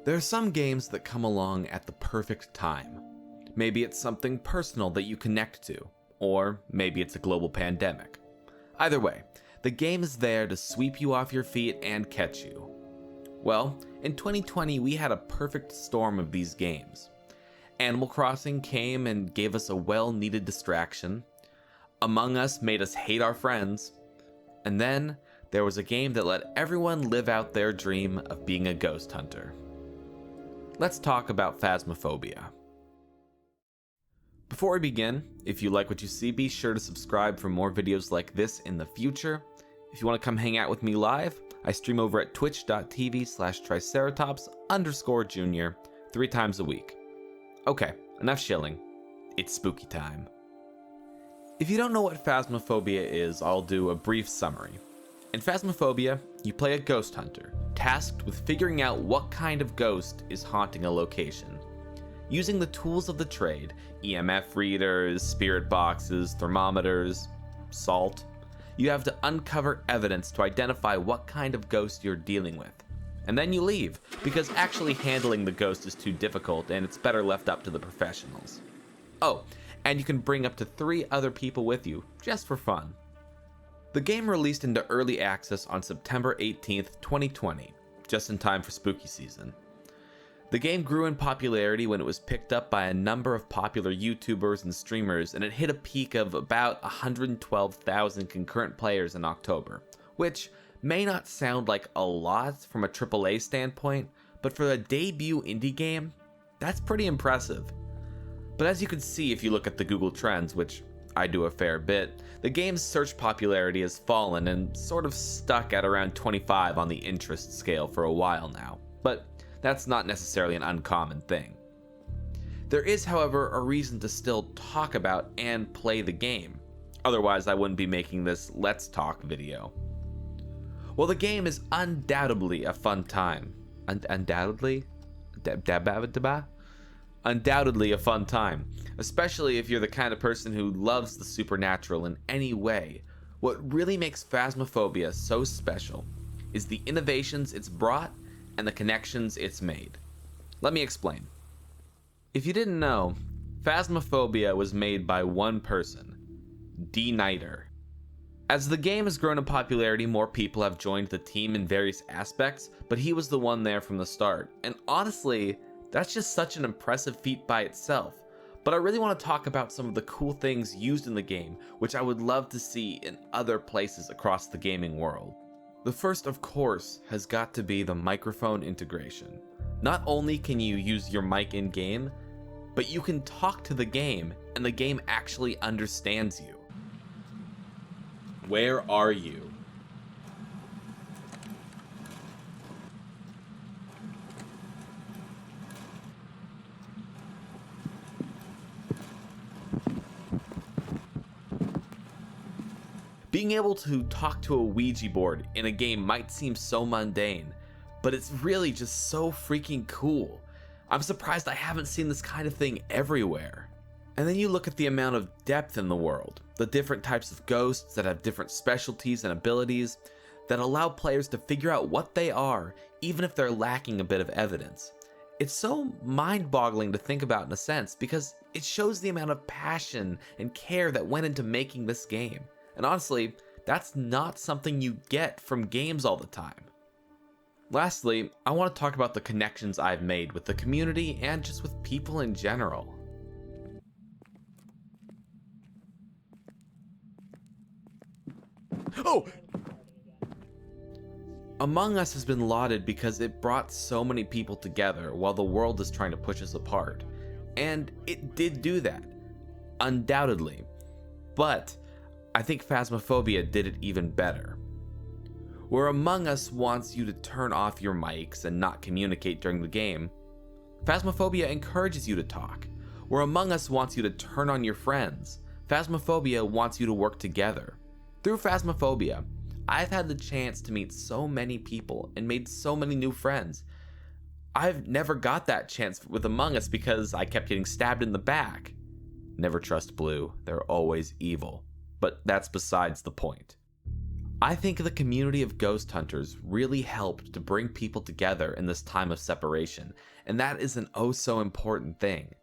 There are some games that come along at the perfect time. Maybe it's something personal that you connect to, or maybe it's a global pandemic. Either way, the game is there to sweep you off your feet and catch you. Well, in 2020 we had a perfect storm of these games. Animal Crossing came and gave us a well-needed distraction. Among Us made us hate our friends. And then there was a game that let everyone live out their dream of being a ghost hunter. Let's talk about Phasmophobia. Before we begin, if you like what you see, be sure to subscribe for more videos like this in the future. If you want to come hang out with me live, I stream over at twitch.tv/triceratops_junior 3 times a week. Okay, enough shilling. It's spooky time. If you don't know what Phasmophobia is, I'll do a brief summary. In Phasmophobia, you play a ghost hunter, tasked with figuring out what kind of ghost is haunting a location. Using the tools of the trade, EMF readers, spirit boxes, thermometers, salt, you have to uncover evidence to identify what kind of ghost you're dealing with. And then you leave, because actually handling the ghost is too difficult and it's better left up to the professionals. Oh, and you can bring up to 3 other people with you, just for fun. The game released into early access on September 18th, 2020, just in time for spooky season. The game grew in popularity when it was picked up by a number of popular YouTubers and streamers, and it hit a peak of about 112,000 concurrent players in October, which may not sound like a lot from a AAA standpoint, but for a debut indie game, that's pretty impressive. But as you can see if you look at the Google Trends, which I do a fair bit, the game's search popularity has fallen and sort of stuck at around 25 on the interest scale for a while now, but that's not necessarily an uncommon thing. There is, however, a reason to still talk about and play the game, otherwise I wouldn't be making this Let's Talk video. Well, the game is undoubtedly a fun time. Undoubtedly a fun time, especially if you're the kind of person who loves the supernatural in any way. What really makes Phasmophobia so special is the innovations it's brought and the connections it's made. Let me explain. If you didn't know, Phasmophobia was made by one person, D. Nighter. As the game has grown in popularity, more people have joined the team in various aspects, but he was the one there from the start, and honestly, that's just such an impressive feat by itself. But I really want to talk about some of the cool things used in the game, which I would love to see in other places across the gaming world. The first, of course, has got to be the microphone integration. Not only can you use your mic in-game, but you can talk to the game, and the game actually understands you. Where are you? Being able to talk to a Ouija board in a game might seem so mundane, but it's really just so freaking cool. I'm surprised I haven't seen this kind of thing everywhere. And then you look at the amount of depth in the world, the different types of ghosts that have different specialties and abilities that allow players to figure out what they are, even if they're lacking a bit of evidence. It's so mind-boggling to think about in a sense, because it shows the amount of passion and care that went into making this game. And honestly, that's not something you get from games all the time. Lastly, I want to talk about the connections I've made with the community and just with people in general. Oh! Among Us has been lauded because it brought so many people together while the world is trying to push us apart. And it did do that, undoubtedly. But I think Phasmophobia did it even better. Where Among Us wants you to turn off your mics and not communicate during the game, Phasmophobia encourages you to talk. Where Among Us wants you to turn on your friends, Phasmophobia wants you to work together. Through Phasmophobia, I've had the chance to meet so many people and made so many new friends. I've never got that chance with Among Us because I kept getting stabbed in the back. Never trust Blue, they're always evil. But that's besides the point. I think the community of ghost hunters really helped to bring people together in this time of separation, and that is an oh so important thing.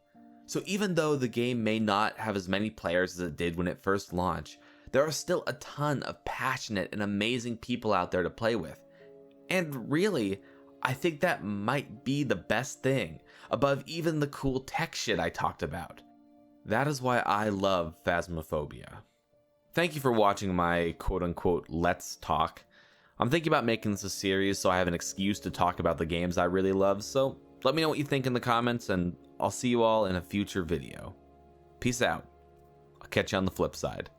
So even though the game may not have as many players as it did when it first launched, there are still a ton of passionate and amazing people out there to play with. And really, I think that might be the best thing, above even the cool tech shit I talked about. That is why I love Phasmophobia. Thank you for watching my quote-unquote let's talk. I'm thinking about making this a series so I have an excuse to talk about the games I really love, so let me know what you think in the comments, and I'll see you all in a future video. Peace out. I'll catch you on the flip side.